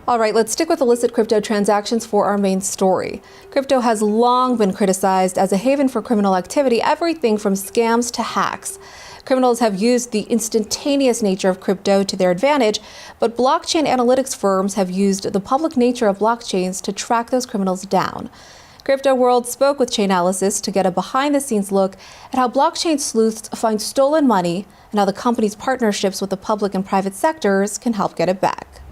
All right, let's stick with illicit crypto transactions for our main story. Crypto has long been criticized as a haven for criminal activity, everything from scams to hacks. Criminals have used the instantaneous nature of crypto to their advantage, but blockchain analytics firms have used the public nature of blockchains to track those criminals down. Crypto World spoke with Chainalysis to get a behind-the-scenes look at how blockchain sleuths find stolen money and how the company's partnerships with the public and private sectors can help get it back.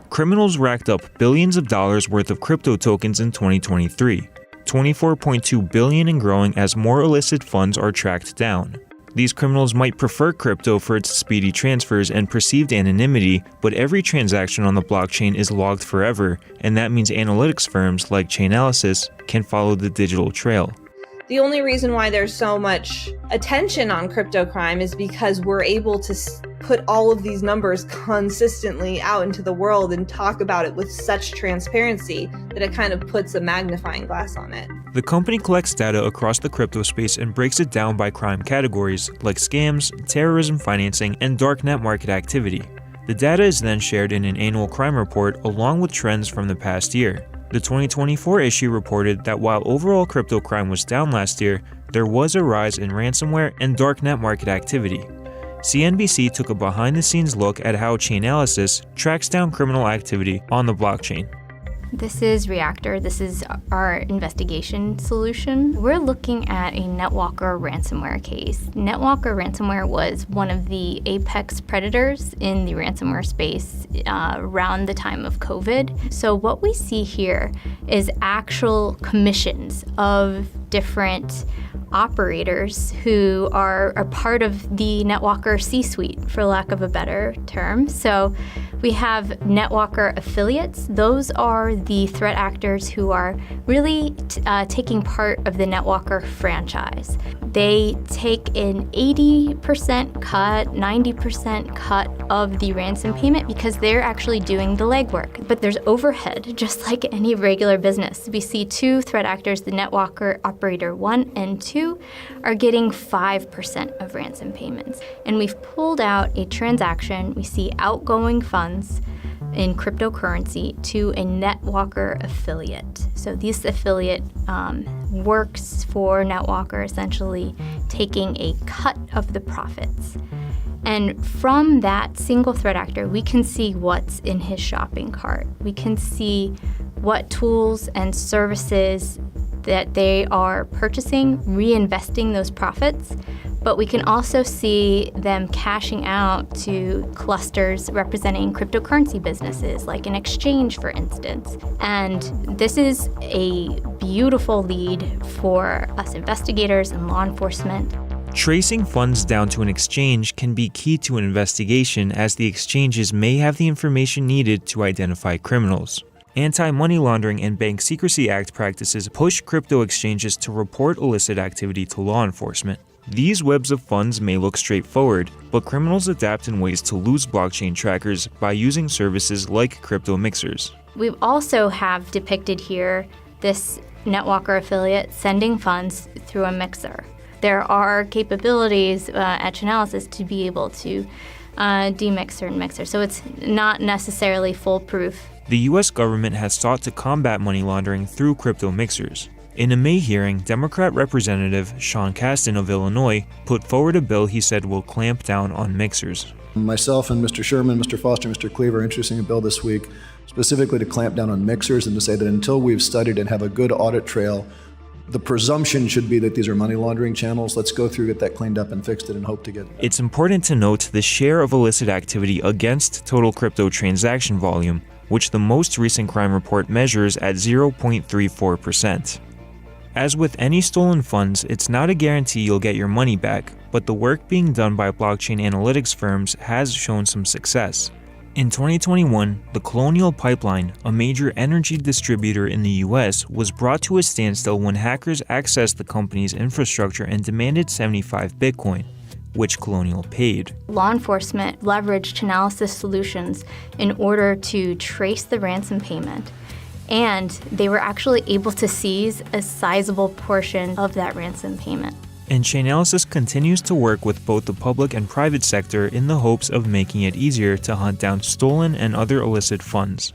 Criminals racked up billions of dollars worth of crypto tokens in 2023, $24.2 billion and growing as more illicit funds are tracked down. These criminals might prefer crypto for its speedy transfers and perceived anonymity, but every transaction on the blockchain is logged forever, and that means analytics firms like Chainalysis can follow the digital trail. The only reason why there's so much attention on crypto crime is because we're able to put all of these numbers consistently out into the world and talk about it with such transparency that it kind of puts a magnifying glass on it. The company collects data across the crypto space and breaks it down by crime categories like scams, terrorism financing, and darknet market activity. The data is then shared in an annual crime report along with trends from the past year. The 2024 issue reported that while overall crypto crime was down last year, there was a rise in ransomware and darknet market activity. CNBC took a behind-the-scenes look at how Chainalysis tracks down criminal activity on the blockchain. This is Reactor. This is our investigation solution. We're looking at a NetWalker ransomware case. NetWalker ransomware was one of the apex predators in the ransomware space around the time of COVID. So what we see here is actual commissions of different operators who are a part of the NetWalker C-suite, for lack of a better term. So we have NetWalker affiliates. Those are the threat actors who are really taking part of the NetWalker franchise. They take an 80% cut, 90% cut of the ransom payment because they're actually doing the legwork. But there's overhead, just like any regular business. We see two threat actors, the NetWalker operator 1 and 2, are getting 5% of ransom payments. And we've pulled out a transaction. We see outgoing funds in cryptocurrency to a NetWalker affiliate. So this affiliate works for NetWalker, essentially taking a cut of the profits. And from that single threat actor, we can see what's in his shopping cart. We can see what tools and services that they are purchasing, reinvesting those profits, but we can also see them cashing out to clusters representing cryptocurrency businesses, like an exchange, for instance. And this is a beautiful lead for us investigators and law enforcement. Tracing funds down to an exchange can be key to an investigation, as the exchanges may have the information needed to identify criminals. Anti-Money Laundering and Bank Secrecy Act practices push crypto exchanges to report illicit activity to law enforcement. These webs of funds may look straightforward, but criminals adapt in ways to lose blockchain trackers by using services like crypto mixers. We also have depicted here this NetWalker affiliate sending funds through a mixer. There are capabilities at Chainalysis to be able to demix certain mixers, so it's not necessarily foolproof. The U.S. government has sought to combat money laundering through crypto mixers. In a May hearing, Democrat Representative Sean Casten of Illinois put forward a bill he said will clamp down on mixers. Myself and Mr. Sherman, Mr. Foster, and Mr. Cleaver are introducing a bill this week specifically to clamp down on mixers and to say that until we've studied and have a good audit trail, the presumption should be that these are money laundering channels. Let's go through, get that cleaned up and fixed it, and hope to get it back. It's important to note the share of illicit activity against total crypto transaction volume, which the most recent crime report measures at 0.34%. As with any stolen funds, it's not a guarantee you'll get your money back, but the work being done by blockchain analytics firms has shown some success. In 2021, the Colonial Pipeline, a major energy distributor in the US, was brought to a standstill when hackers accessed the company's infrastructure and demanded 75 Bitcoin, which Colonial paid. Law enforcement leveraged Chainalysis solutions in order to trace the ransom payment, and they were actually able to seize a sizable portion of that ransom payment. And Chainalysis continues to work with both the public and private sector in the hopes of making it easier to hunt down stolen and other illicit funds.